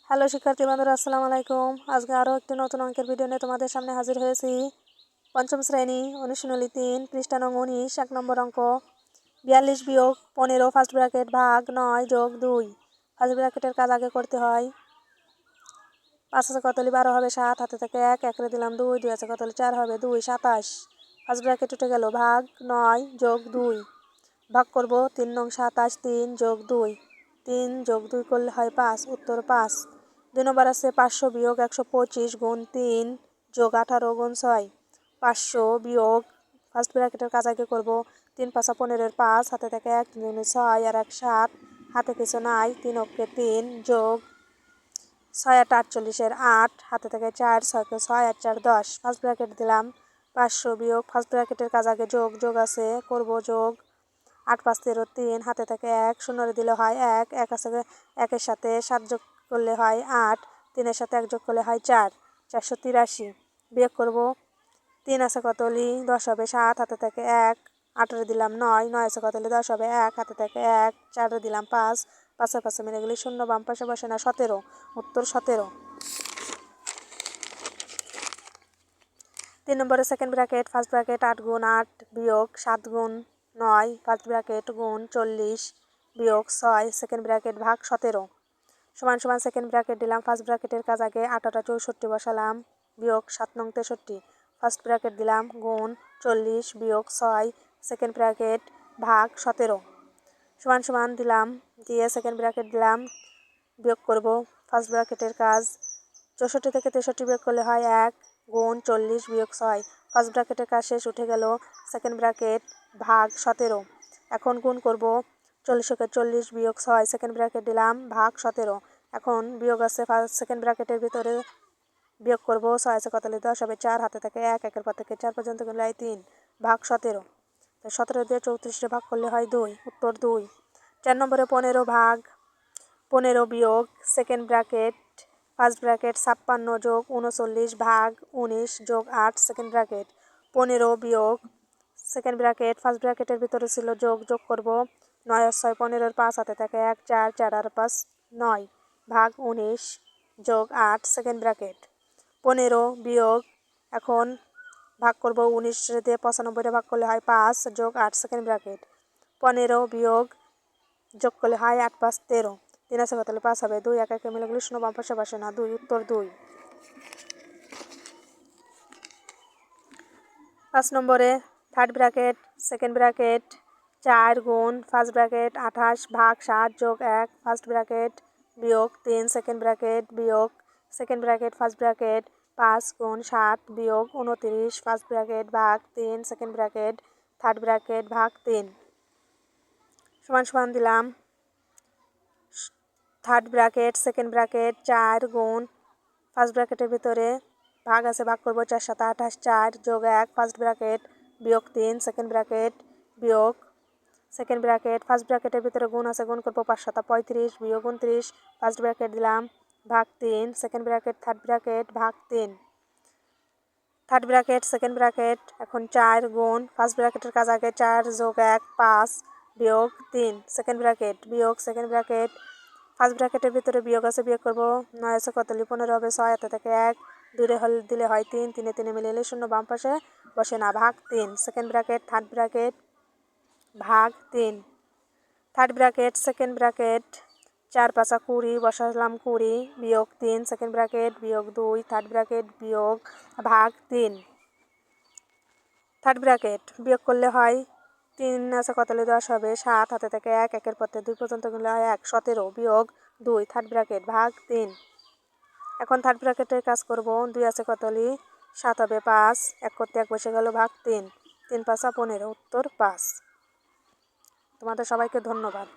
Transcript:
Hello শিক্ষার্থী বন্ধুরা, আসসালামু আলাইকুম। আজকে আরও একটি নতুন অঙ্কের ভিডিও নিয়ে তোমাদের সামনে হাজির হয়েছি। পঞ্চম শ্রেণী অনুশীলনী 3 পৃষ্ঠা নং 19 1 নম্বর অঙ্ক 42 বিয়োগ 15 ফার্স্ট ব্র্যাকেট ভাগ 9 যোগ 2। ফার্স্ট ব্র্যাকেটের কাজ আগে করতে হয়। 5 আছে কত হলে 12 হবে 7, হাতে থেকে 1 1 রে দিলাম 2, 2 আছে কত হলে 4 হবে 2, 27। ফার্স্ট ব্র্যাকেট উঠে গেল, ভাগ 9 যোগ 2 ভাগ করব 3 নং 27 3 যোগ 2, 3 যোগ 2 করলে হয় 5, উত্তর 5। 2 নম্বর আছে 500 বিয়োগ 125 গুণ 3 যোগ 18 গুণ 6। 500 বিয়োগ ফার্স্ট ব্র্যাকেটের কাজ আগে করব। 3 5 15 5, হাতে থেকে 1 3 6 আর 1 7, হাতে কিছু নাই, 3 অক্ষে 3 যোগ 6 8 48 8, হাতে থেকে 4 6 কে 6 আর 4 10। ফার্স্ট ব্র্যাকেট দিলাম। 500 বিয়োগ ফার্স্ট ব্র্যাকেটের কাজ আগে যোগ যোগ আছে করব, যোগ 8 5 13 3, হাতে থেকে 1 0 দিলে হয় 1 1 আছে 1 এর সাথে 7 যোগ করলে হয় 8, 3 এর সাথে 1 যোগ করলে হয় 4 483। বিয়োগ করব 3 আছে কত হলে 10 হবে 7, হাতে থেকে 1 8 রে দিলাম 9 9 আছে কত হলে 10 হবে 1, হাতে থেকে 1 4 রে দিলাম 5 5 এর পাশে মিলে গেলে 0 বাম পাশে বসে না 17, উত্তর 17। 3 নম্বরে সেকেন্ড ব্র্যাকেট ফার্স্ট ব্র্যাকেট 8 গুণ 8 বিয়োগ 7 গুণ 9 ফার্স্ট ব্র্যাকেট গুণ 40 বিয়োগ 6 সেকেন্ড ব্র্যাকেট ভাগ 17 সমান সমান সেকেন্ড ব্র্যাকেট দিলাম। ফার্স্ট ব্র্যাকেটের কাজ আগে 8 8 64 বসালাম, বিয়োগ 7 নং 63 ফার্স্ট ব্র্যাকেট দিলাম গুণ 40 বিয়োগ 6 সেকেন্ড ব্র্যাকেট ভাগ 17 সমান সমান দিলাম, দিয়ে সেকেন্ড ব্র্যাকেট দিলাম, বিয়োগ করব। ফার্স্ট ব্র্যাকেটের কাজ 64 থেকে 63 বিয়োগ করলে হয় 1 গুণ 40 বিয়োগ 6। ফার্স্ট ব্র্যাকেটের কাজ শেষ, উঠে গেল সেকেন্ড ব্র্যাকেট ভাগ 17। এখন গুণ করব 40 কে 40 বিয়োগ 6 সেকেন্ড ব্র্যাকেট দিলাম ভাগ 17। এখন বিয়োগ আছে ফার্স্ট সেকেন্ড ব্র্যাকেটের ভিতরে, বিয়োগ করব 6 আছে কত হলে 10 হবে 4, হাতে থেকে 1 1 এর পর থেকে 4 পর্যন্ত গেলে হয় 3 ভাগ 17। তো 17 দিয়ে 34 ভাগ করলে হয় 2, উত্তর 2। 4 নম্বরে 15 ভাগ 15 বিয়োগ সেকেন্ড ব্র্যাকেট ফার্স্ট ব্র্যাকেট 56 যোগ 39 ভাগ 19 যোগ 8 সেকেন্ড ব্র্যাকেট 15 বিয়োগ সেকেন্ড ব্র্যাকেট ফার্স্ট ব্র্যাকেটের ভিতরে ছিল যোগ যোগ করব 9 আর 6 15 5, হাতে থেকে 1 4 4 আর 5 9 ভাগ 19 যোগ 8 সেকেন্ড ব্র্যাকেট 15 বিয়োগ এখন ভাগ করব 19 দিয়ে 95 ভাগ করলে হয় 5 যোগ 8 সেকেন্ড ব্র্যাকেট 15 বিয়োগ যোগ করলে হয় 8 5 13, 3 আছে কত হলে 5 হবে 2 1 1 মিলে গেলে 0 বাম পাশে বসে না 2, উত্তর 2। 5 নম্বরে থার্ড ব্র্যাকেট সেকেন্ড ব্র্যাকেট 4 গুণ ফার্স্ট ব্র্যাকেট 28 ভাগ 7 যোগ 1 ফার্স্ট ব্র্যাকেট বিয়োগ 3 সেকেন্ড ব্র্যাকেট বিয়োগ সেকেন্ড ব্র্যাকেট ফার্স্ট ব্র্যাকেট 5 গুণ 7 বিয়োগ 29 ফার্স্ট ব্র্যাকেট ভাগ 3 সেকেন্ড ব্র্যাকেট থার্ড ব্র্যাকেট ভাগ 3 সমান সমান দিলাম। থার্ড ব্র্যাকেট সেকেন্ড ব্র্যাকেট 4 গুণ ফার্স্ট ব্র্যাকেটের ভিতরে ভাগ আছে ভাগ করব 4 7 28 4 যোগ 1 ফার্স্ট ব্র্যাকেট বিয়োগ 3 সেকেন্ড ব্র্যাকেট বিয়োগ সেকেন্ড ব্র্যাকেট ফার্স্ট ব্র্যাকেটের ভিতরে গুণ আছে গুণ করব 5 7 35 বিয়োগ 29 ফার্স্ট ব্র্যাকেট দিলাম ভাগ 3 সেকেন্ড ব্র্যাকেট থার্ড ব্র্যাকেট ভাগ 3 থার্ড ব্র্যাকেট সেকেন্ড ব্র্যাকেট এখন 4 গুণ ফার্স্ট ব্র্যাকেটের কাজ আগে 4 যোগ 1 5 বিয়োগ 3 সেকেন্ড ব্র্যাকেট বিয়োগ সেকেন্ড ব্র্যাকেট ফার্স্ট ব্র্যাকেটের ভিতরে বিয়োগ আছে বিয়োগ করব 9 আছে কত হলে 15 হবে 6, হাতে থেকে 1 দূরে দিলে হয় 3 3 3 মিলে গেলে 0 বাম পাশে বসে না ভাগ 3 সেকেন্ড ব্র্যাকেট থার্ড ব্র্যাকেট ভাগ 3 থার্ড ব্র্যাকেট সেকেন্ড ব্র্যাকেট 4 5 20 বসালাম 20 বিয়োগ 3 সেকেন্ড ব্র্যাকেট বিয়োগ 2 থার্ড ব্র্যাকেট বিয়োগ ভাগ 3 থার্ড ব্র্যাকেট বিয়োগ করলে হয় 3 আছে কত হলে 10 হবে 7, হাতে থেকে 1 1 এর পর থেকে 2 পর্যন্ত গেলে হয় 1 17 বিয়োগ 2 থার্ড ব্র্যাকেট ভাগ 3। এখন থার্ড ব্র্যাকেটের কাজ করব 2 আছে কত হলে 7 হবে 5 1 করতে 1 বসে গেল ভাগ 3 3 5 15, উত্তর 5। তোমাদের সবাইকে ধন্যবাদ।